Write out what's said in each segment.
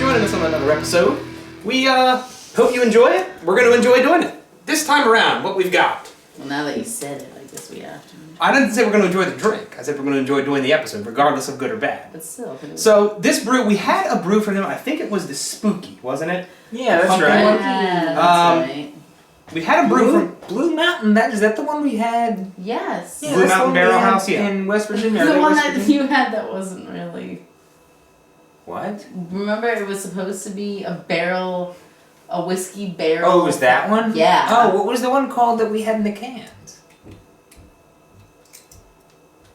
joining us on another episode. We hope you enjoy it. We're going to enjoy doing it. This time around, what we've got. Well, now that you said it, I guess we have to. I didn't say we're going to enjoy the drink. I said we're going to enjoy doing the episode, regardless of good or bad. But still. So this brew, we had a brew from them. I think it was the Spooky, wasn't it? Yeah, that's Pumpkin right. one? Yeah, that's right. We had a brew from Blue Mountain. Is that the one we had? Yes. Yeah, Blue that's the Mountain one we Barrel had House, yeah. in West Virginia. The one West that Virginia? you had that wasn't really. What? Remember, it was supposed to be a whiskey barrel. Oh, was that one? Yeah. Oh, what was the one called that we had in the cans?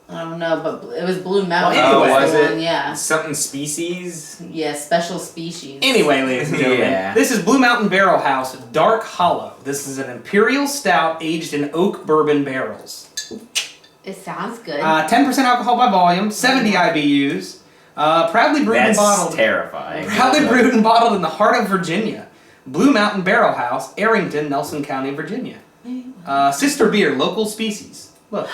I don't know, but it was Blue Mountain. Well, anyway, was the it? one, yeah. Something species? Yeah, special species. Anyway, ladies and gentlemen, Yeah. This is Blue Mountain Barrel House Dark Hollow. This is an Imperial Stout aged in oak bourbon barrels. It sounds good. 10% alcohol by volume, 70 IBUs. Proudly brewed and That's bottled. terrifying. Proudly brewed and bottled in the heart of Virginia. Blue Mountain Barrel House, Arrington, Nelson County, Virginia. Sister beer, local species. Look.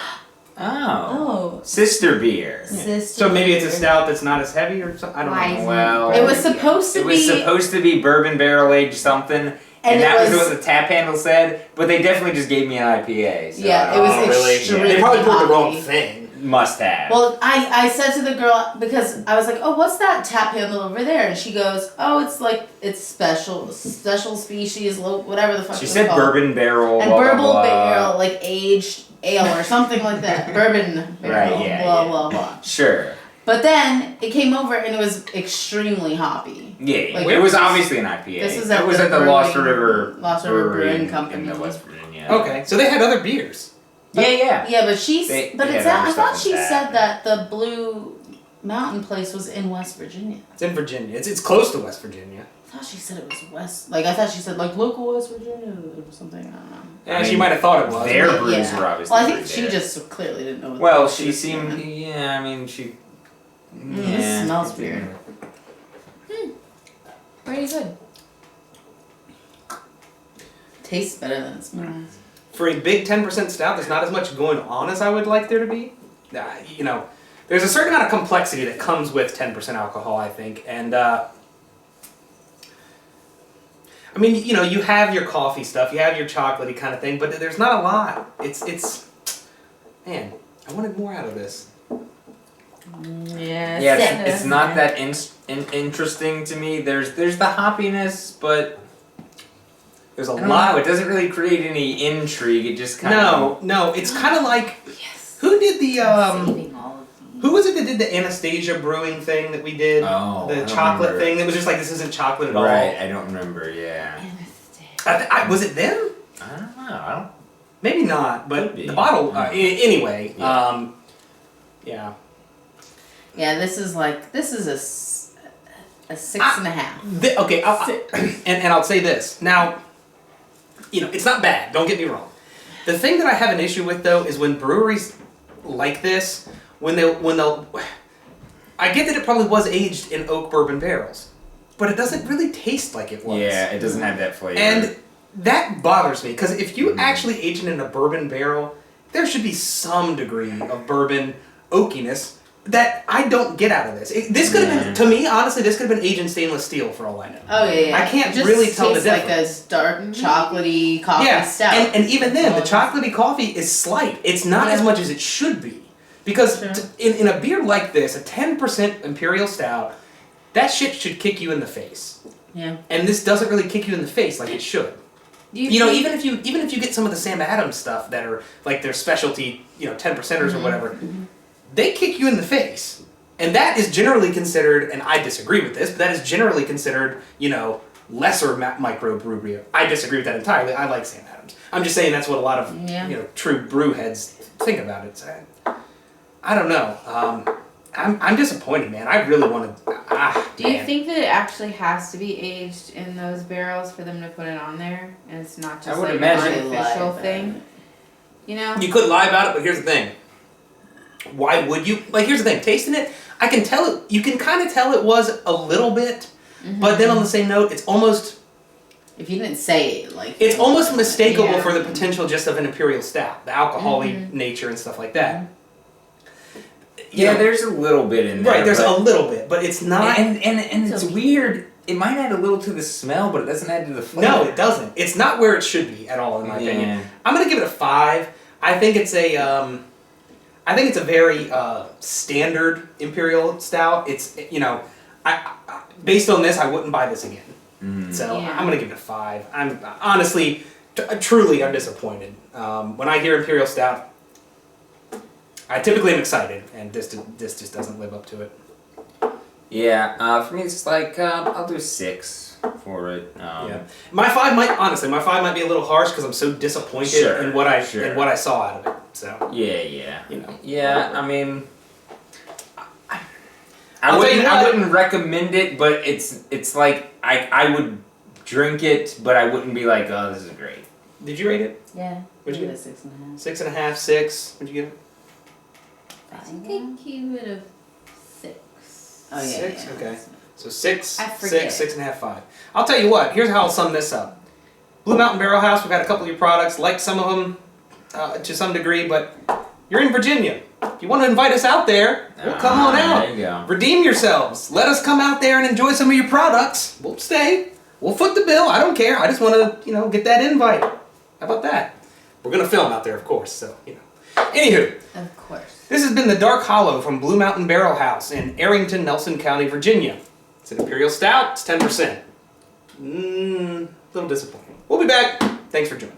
Oh. Oh. Sister beer. Sister. So maybe it's a stout that's not as heavy or something. I don't Why know. is Well, It was supposed to It was be. supposed to be bourbon barrel aged something, and it that was was- what the tap handle said. But they definitely just gave me an IPA. So Yeah, I it was don't really, extremely- They probably poured the wrong Hoppy. thing. Must have. Well, I said to the girl, because I was like, oh, what's that tap handle over there? And she goes, oh, it's special species, whatever the fuck She it was said called. bourbon barrel. And blah, blah, bourbon blah. barrel, like aged ale or something like that. Bourbon barrel, Right, yeah, blah, yeah. blah, blah. Sure. But then it came over and it was extremely hoppy. Yeah, Like, it was obviously an IPA. This was it at was the at the Lost brewing- River Lost River Brewery Brewing Company. in the West Virginia. Okay, so they had other beers. Yeah. Yeah, but They it's had other I thought stuff she in that. said that the Blue Mountain place was in West Virginia. It's in Virginia. It's close to West Virginia. I thought she said it was West. Like I thought she said like local West Virginia or something. I don't know. Yeah, I mean, she might have thought it was. Their Yeah. brews were obviously. Well, I think pretty she good. just clearly didn't know. What Well, the she was seemed. doing. Yeah, I mean, she. It smells weird. Pretty good. Tastes better than it smells. For a big 10% stout, there's not as much going on as I would like there to be. There's a certain amount of complexity that comes with 10% alcohol, I think. And, I mean, you have your coffee stuff, you have your chocolatey kind of thing, but there's not a lot. Man, I wanted more out of this. Yeah. Yeah, it's not that interesting to me. There's the hoppiness, but There's a I don't lot. know. It doesn't really create any intrigue. It just kind of. No, it's kind of like, Yes. who did the, Saving all of these. who was it that did the Anastasia brewing thing that we did? Oh, I The don't chocolate remember. thing that was just like, this isn't chocolate at all. Right, I don't remember. Yeah, Was it them? I don't know. I don't. Maybe not, but Could be. the bottle. Anyway, Yeah. yeah. Yeah, this is a 6.5. Okay, and I'll say this now. It's not bad. Don't get me wrong. The thing that I have an issue with though is when breweries like this, when they'll. I get that it probably was aged in oak bourbon barrels, but it doesn't really taste like it was. Yeah, it doesn't have that flavor. And that bothers me because if you actually age it in a bourbon barrel, there should be some degree of bourbon oakiness that I don't get out of this. This could have been, to me, honestly, this could have been aged in stainless steel for all I know. Oh yeah. I can't It just really tell the tastes like difference. a dark chocolatey coffee Yeah, stout. and even then, the Oh, chocolatey coffee is slight. It's not as much as it should be. Because Sure. in a beer like this, a 10% Imperial Stout, that shit should kick you in the face. Yeah. And this doesn't really kick you in the face like it should. Even if you get some of the Sam Adams stuff that are like their specialty, 10%ers or whatever, they kick you in the face. And that is generally considered, and I disagree with this, but that is generally considered, lesser microbrewery. I disagree with that entirely. I like Sam Adams. I'm just saying that's what a lot of true brew heads think about it. So, I don't know. I'm disappointed, man. I really want to. Do you think that it actually has to be aged in those barrels for them to put it on there, and it's not just I would like imagine. an artificial thing? You could lie about it, but here's the thing. Why would you? Like, here's the thing. Tasting it, I can tell it. You can kind of tell it was a little bit, but then on the same note, it's almost. If you didn't say it, like It's almost mistakable Yeah. for the potential just of an Imperial Stout, the alcohol-y nature and stuff like that. Yeah, there's a little bit in there. Right, there's but- a little bit, but it's not. And it's weird it might add a little to the smell, but it doesn't add to the flavor. No, it doesn't. It's not where it should be at all, in my opinion. I'm gonna give it a 5. I think it's a very standard Imperial Stout. It's I based on this, I wouldn't buy this again. So Yeah. I'm gonna give it a 5. I'm honestly, truly, I'm disappointed. When I hear Imperial Stout, I typically am excited, and this just doesn't live up to it. Yeah, for me it's like I'll do 6 for it. Yeah, my 5 might be a little harsh because I'm so disappointed in what I saw out of it. So Yeah. I mean, I wouldn't recommend it, but it's like I would drink it, but I wouldn't be like, oh, this is great. Did you rate it? Yeah. What'd you give get? it a 6.5. 6.5, 6. What'd you give it? I think I give it a 6. Oh, yeah. 6? Yeah. Okay. So 6, I forget. 6, 6.5, 5. I'll tell you what, here's how I'll sum this up. Blue Mountain Barrel House, we've had a couple of your products, liked some of them to some degree, but you're in Virginia. If you want to invite us out there, we'll come on out. There you go. Redeem yourselves. Let us come out there and enjoy some of your products. We'll stay. We'll foot the bill. I don't care. I just want to, get that invite. How about that? We're going to film out there, of course, so, Anywho. Of course. This has been the Dark Hollow from Blue Mountain Barrel House in Arrington, Nelson County, Virginia. It's an Imperial Stout. It's 10%. A little disappointing. We'll be back. Thanks for joining.